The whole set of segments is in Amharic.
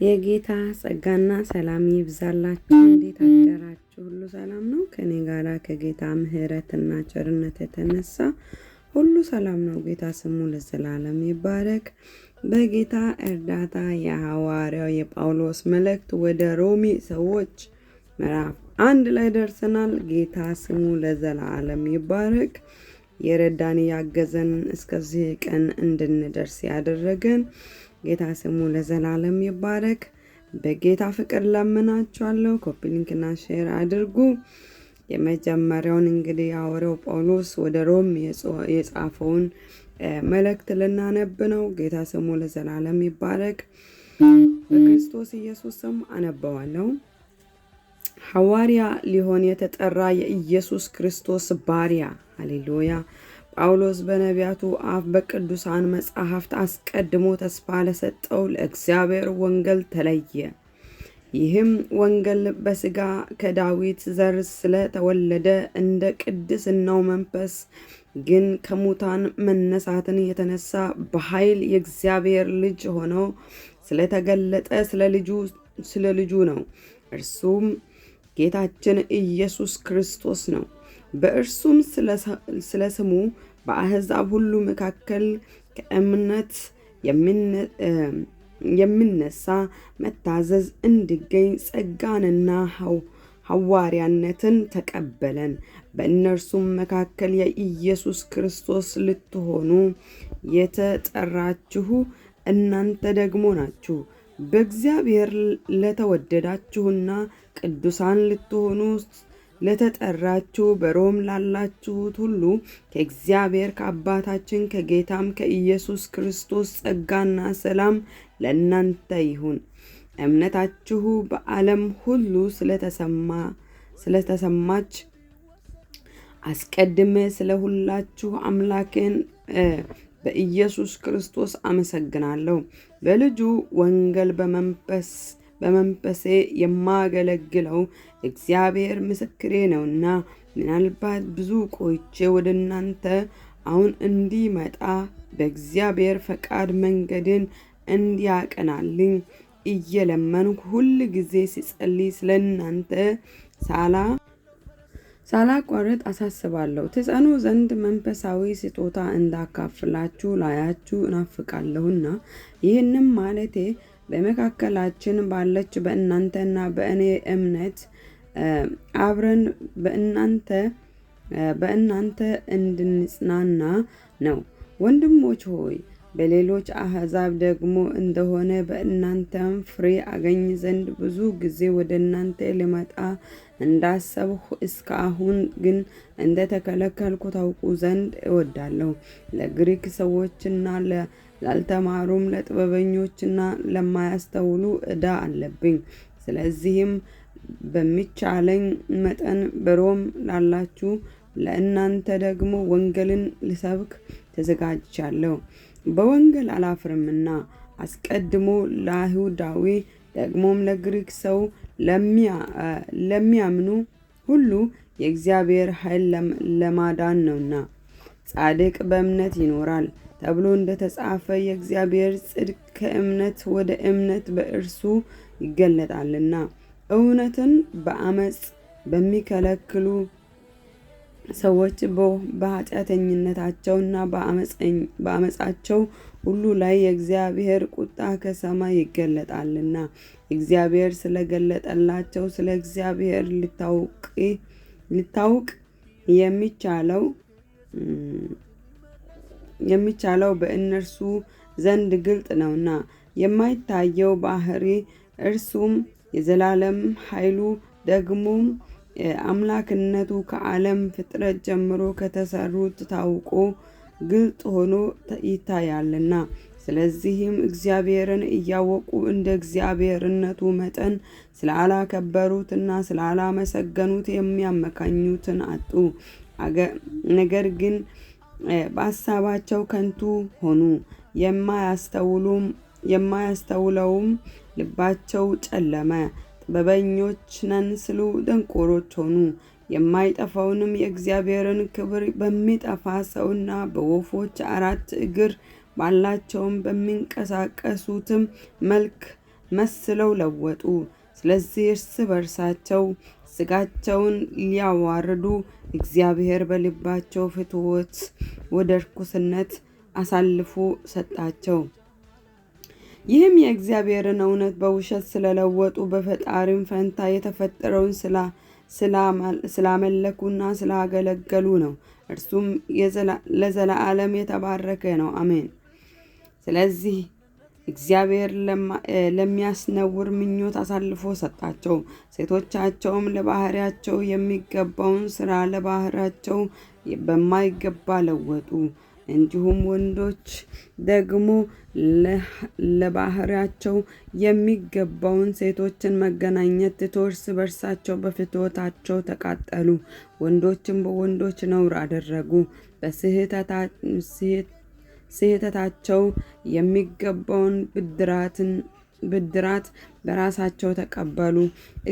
የጌታ ጸጋና ሰላም ይብዛላችሁ። እንዴት አደራችሁ? ሁሉ ሰላም ነው? ከኔ ጋራ ከጌታ ምሕረትና ቸርነት የተነሳ ሁሉ ሰላም ነው። ጌታ ስሙ ለዘላለም ይባረክ። በጌታ እርዳታ የሐዋርያው የጳውሎስ መልእክት ወደ ሮሚ ሰዎች ምዕራፍ 1 ላይ ደርሰናል። ጌታ ስሙ ለዘላለም ይባረክ። የረዳን ያገዘን እስከዚህ ቀን እንድንደርስ ያደረገን ጌታ ስሙ ለዘላለም ይባረክ። በጌታ ፍቅር ለምናችኋለሁ። ኮፒ ሊንክና ሼር አድርጉ። የመጀመሪያውን እንግዲህ ሐዋርያው ጳውሎስ ወደ ሮም የጻፈውን መልእክት ልናነብ ነው። ጌታ ስሙ ለዘላለም ይባረክ። በክርስቶስ ኢየሱስ ስም አነባዋለሁ። ሐዋርያ ሊሆን የተጠራ የኢየሱስ ክርስቶስ ባሪያ፣ ሃሌሉያ፣ ጳውሎስ በነቢያቱ አፍ በቅዱሳን መጻሕፍት አስቀድሞ ተስፋ ለሰጠው ለእግዚአብሔር ወንጌል ተለየ። ይህም ወንጌል በሥጋ ከዳዊት ዘር ስለተወለደ እንደ ቅድስናው መንፈስ ግን ከሙታን መነሳትን የተነሳ በኃይል የእግዚአብሔር ልጅ ሆኖ ስለተገለጠ ስለ ልጁ ነው። እርሱም ጌታችን ኢየሱስ ክርስቶስ ነው። በእርሱም ስለ ስሙ በአሕዛብ ሁሉ መካከል ከእምነት የሚነሳ መታዘዝ እንዲገኝ ጸጋንና ሐዋርያነትን ተቀበለን። በእነርሱም መካከል የኢየሱስ ክርስቶስ ልትሆኑ የተጠራችሁ እናንተ ደግሞ ናችሁ። በእግዚአብሔር ለተወደዳችሁና ቅዱሳን ልትሆኑ ለተጠራችሁ በሮም ላላችሁት ሁሉ ከእግዚአብሔር ከአባታችን ከጌታም ከኢየሱስ ክርስቶስ ጸጋና ሰላም ለእናንተ ይሁን። እምነታችሁ በዓለም ሁሉ ስለተሰማች አስቀድሜ ስለ ሁላችሁ አምላኬን በኢየሱስ ክርስቶስ አመሰግናለሁ። በልጁ ወንጌል በመንፈሴ የማገለግለው እግዚአብሔር ምስክሬ ነውና፣ ምናልባት ብዙ ቆይቼ ወደ እናንተ አሁን እንዲመጣ በእግዚአብሔር ፈቃድ መንገድን እንዲያቀናልኝ እየለመንኩ ሁል ጊዜ ሲጸልይ ስለ እናንተ ሳላቋርጥ አሳስባለሁ። ትጸኑ ዘንድ መንፈሳዊ ስጦታ እንዳካፍላችሁ ላያችሁ እናፍቃለሁና፣ ይህንም ማለቴ በመካከላችን ባለች በእናንተና በእኔ እምነት አብረን በእናንተ እንድንጽናና ነው። ወንድሞች ሆይ በሌሎች አሕዛብ ደግሞ እንደሆነ በእናንተም ፍሬ አገኝ ዘንድ ብዙ ጊዜ ወደ እናንተ ልመጣ እንዳሰብሁ እስካሁን ግን እንደተከለከልኩ ታውቁ ዘንድ እወዳለሁ። ለግሪክ ሰዎችና ላልተማሩም ለጥበበኞችና ለማያስተውሉ ዕዳ አለብኝ። ስለዚህም በሚቻለኝ መጠን በሮም ላላችሁ ለእናንተ ደግሞ ወንጌልን ልሰብክ ተዘጋጅቻለሁ። በወንጌል አላፍርምና አስቀድሞ ለአይሁዳዊ ደግሞም ለግሪክ ሰው ለሚያምኑ ሁሉ የእግዚአብሔር ኃይል ለማዳን ነውና፣ ጻድቅ በእምነት ይኖራል ተብሎ እንደተጻፈ የእግዚአብሔር ጽድቅ ከእምነት ወደ እምነት በእርሱ ይገለጣልና። እውነትን በአመፅ በሚከለክሉ ሰዎች በኃጢአተኝነታቸውና በአመፃቸው ሁሉ ላይ የእግዚአብሔር ቁጣ ከሰማይ ይገለጣልና፣ እግዚአብሔር ስለገለጠላቸው ስለ እግዚአብሔር ሊታውቅ የሚቻለው በእነርሱ ዘንድ ግልጥ ነውና፣ የማይታየው ባህሪ እርሱም የዘላለም ኃይሉ ደግሞም አምላክነቱ ከዓለም ፍጥረት ጀምሮ ከተሰሩት ታውቆ ግልጥ ሆኖ ይታያልና። ስለዚህም እግዚአብሔርን እያወቁ እንደ እግዚአብሔርነቱ መጠን ስላላከበሩትና ስላላመሰገኑት የሚያመካኙትን አጡ። ነገር ግን በሐሳባቸው ከንቱ ሆኑ። የማያስተውለውም ልባቸው ጨለመ። ጥበበኞች ነን ስሉ ደንቆሮች ሆኑ። የማይጠፋውንም የእግዚአብሔርን ክብር በሚጠፋ ሰውና በወፎች 4 እግር ባላቸውም በሚንቀሳቀሱትም መልክ መስለው ለወጡ። ስለዚህ እርስ በርሳቸው ሥጋቸውን ሊያዋርዱ እግዚአብሔር በልባቸው ፍትወት ወደ ርኩስነት አሳልፎ ሰጣቸው። ይህም የእግዚአብሔርን እውነት በውሸት ስለለወጡ በፈጣሪም ፈንታ የተፈጠረውን ስላመለኩና ስላገለገሉ ነው። እርሱም ለዘላለም የተባረከ ነው። አሜን። ስለዚህ እግዚአብሔር ለሚያስነውር ምኞት አሳልፎ ሰጣቸው። ሴቶቻቸውም ለባህሪያቸው የሚገባውን ሥራ ለባህሪያቸው በማይገባ ለወጡ። እንዲሁም ወንዶች ደግሞ ለባህሪያቸው የሚገባውን ሴቶችን መገናኘት ትቶ እርስ በርሳቸው በፍትወታቸው ተቃጠሉ። ወንዶችም በወንዶች ነውር አደረጉ። በስህተታቸው የሚገባውን ብድራት በራሳቸው ተቀበሉ።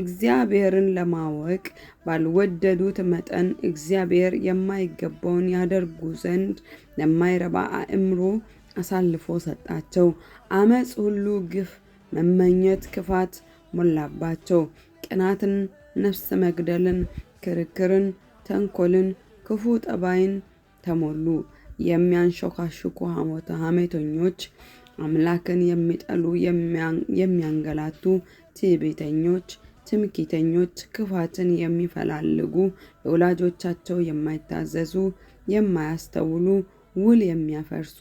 እግዚአብሔርን ለማወቅ ባልወደዱት መጠን እግዚአብሔር የማይገባውን ያደርጉ ዘንድ ለማይረባ አእምሮ አሳልፎ ሰጣቸው። አመፅ ሁሉ፣ ግፍ፣ መመኘት፣ ክፋት ሞላባቸው። ቅናትን፣ ነፍስ መግደልን፣ ክርክርን፣ ተንኮልን፣ ክፉ ጠባይን ተሞሉ። የሚያንሾካሹኩ ሐሜተኞች፣ አምላክን የሚጠሉ፣ የሚያንገላቱ፣ ትዕቢተኞች፣ ትምክህተኞች፣ ክፋትን የሚፈላልጉ፣ ለወላጆቻቸው የማይታዘዙ፣ የማያስተውሉ፣ ውል የሚያፈርሱ፣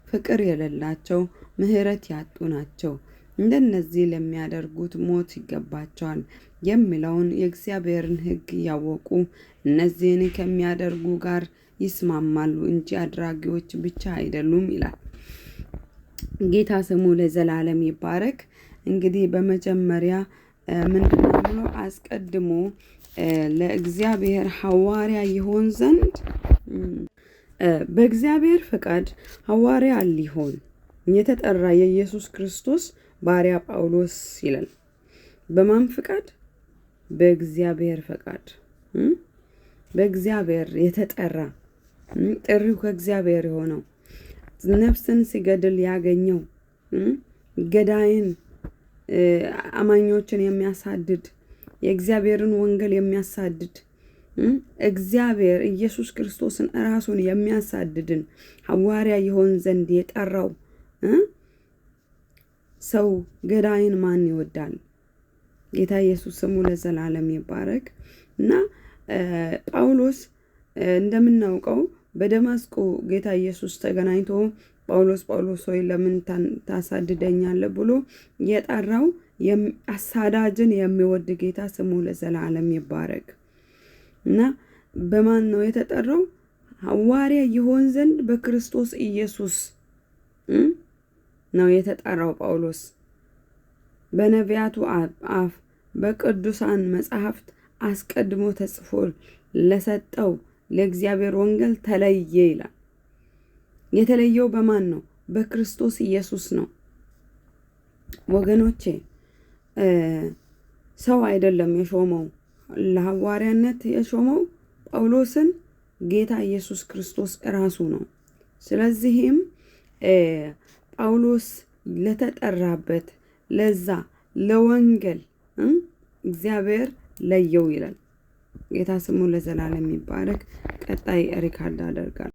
ፍቅር የሌላቸው፣ ምሕረት ያጡ ናቸው። እንደነዚህ ለሚያደርጉት ሞት ይገባቸዋል የሚለውን የእግዚአብሔርን ሕግ ያወቁ እነዚህን ከሚያደርጉ ጋር ይስማማሉ እንጂ አድራጊዎች ብቻ አይደሉም ይላል። ጌታ ስሙ ለዘላለም ይባረክ። እንግዲህ በመጀመሪያ ምንድነው ብሎ አስቀድሞ ለእግዚአብሔር ሐዋርያ ይሆን ዘንድ በእግዚአብሔር ፈቃድ ሐዋርያ ሊሆን የተጠራ የኢየሱስ ክርስቶስ ባሪያ ጳውሎስ ይላል። በማን ፈቃድ? በእግዚአብሔር ፈቃድ። በእግዚአብሔር የተጠራ ጥሪው ከእግዚአብሔር የሆነው ነፍስን ሲገድል ያገኘው ገዳይን አማኞችን የሚያሳድድ የእግዚአብሔርን ወንጌል የሚያሳድድ እግዚአብሔር ኢየሱስ ክርስቶስን ራሱን የሚያሳድድን ሐዋርያ ይሆን ዘንድ የጠራው ሰው ገዳይን ማን ይወዳል? ጌታ ኢየሱስ ስሙ ለዘላለም ይባረክ። እና ጳውሎስ እንደምናውቀው በደማስቆ ጌታ ኢየሱስ ተገናኝቶ ጳውሎስ ሆይ ለምን ታሳድደኛለህ ብሎ የጠራው አሳዳጅን የሚወድ ጌታ ስሙ ለዘላለም ይባረክ። እና በማን ነው የተጠራው? ሐዋርያ ይሆን ዘንድ በክርስቶስ ኢየሱስ ነው የተጠራው። ጳውሎስ በነቢያቱ አፍ በቅዱሳን መጻሕፍት አስቀድሞ ተጽፎ ለሰጠው ለእግዚአብሔር ወንጌል ተለየ ይላል። የተለየው በማን ነው? በክርስቶስ ኢየሱስ ነው። ወገኖቼ ሰው አይደለም የሾመው። ለሐዋርያነት የሾመው ጳውሎስን ጌታ ኢየሱስ ክርስቶስ ራሱ ነው። ስለዚህም ጳውሎስ ለተጠራበት ለዛ ለወንጌል እግዚአብሔር ለየው ይላል። ጌታ ስሙ ለዘላለም ይባረክ። ቀጣይ ሪካርድ አደርጋለሁ።